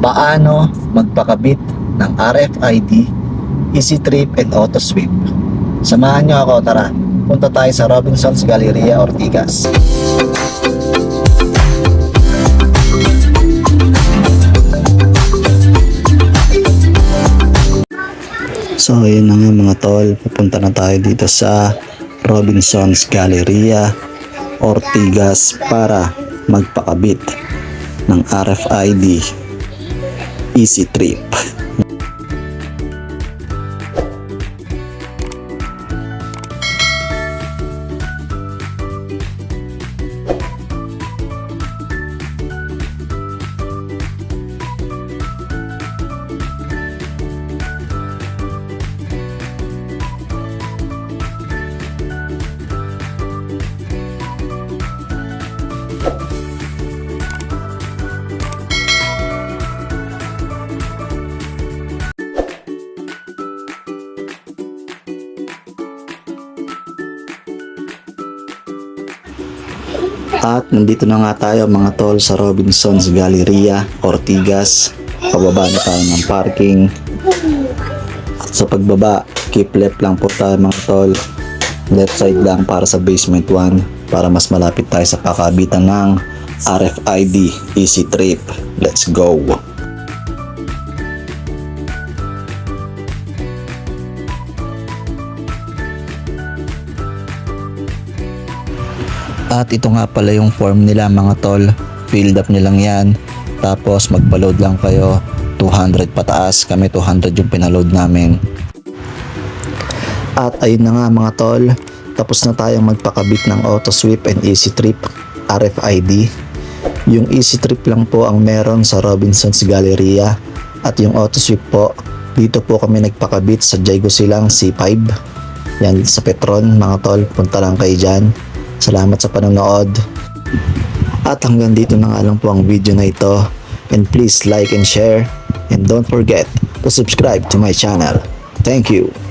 paano magpakabit ng RFID, Easy Trip and Auto Sweep. Samahan nyo ako, tara, punta tayo sa Robinsons Galleria, Ortigas. So ayun na nga mga tol, pupunta na tayo dito sa Robinsons Galleria, Ortigas para magpakabit ng RFID Easy Trip. At nandito na nga tayo mga tol sa Robinsons Galleria, Ortigas. Pababa na tayo ng parking. At sa pagbaba, keep left lang po tayo mga tol. Left side lang para sa basement 1 para mas malapit tayo sa kakabitan ng RFID Easy Trip. Let's go! At ito nga pala yung form nila mga tol, filled up nilang yan, tapos magpa-load lang kayo, 200 pataas, kami 200 yung pinaload namin. At ayun na nga mga tol, tapos na tayong magpakabit ng Auto Sweep and Easy Trip RFID. Yung Easy Trip lang po ang meron sa Robinsons Galleria, at yung Auto Sweep po, dito po kami nagpakabit sa Jaygo Silang C5. Yan sa Petron mga tol, punta lang kayo dyan. Salamat sa panonood. At hanggang dito na nga lang po ang video na ito. And please like and share. And don't forget to subscribe to my channel. Thank you.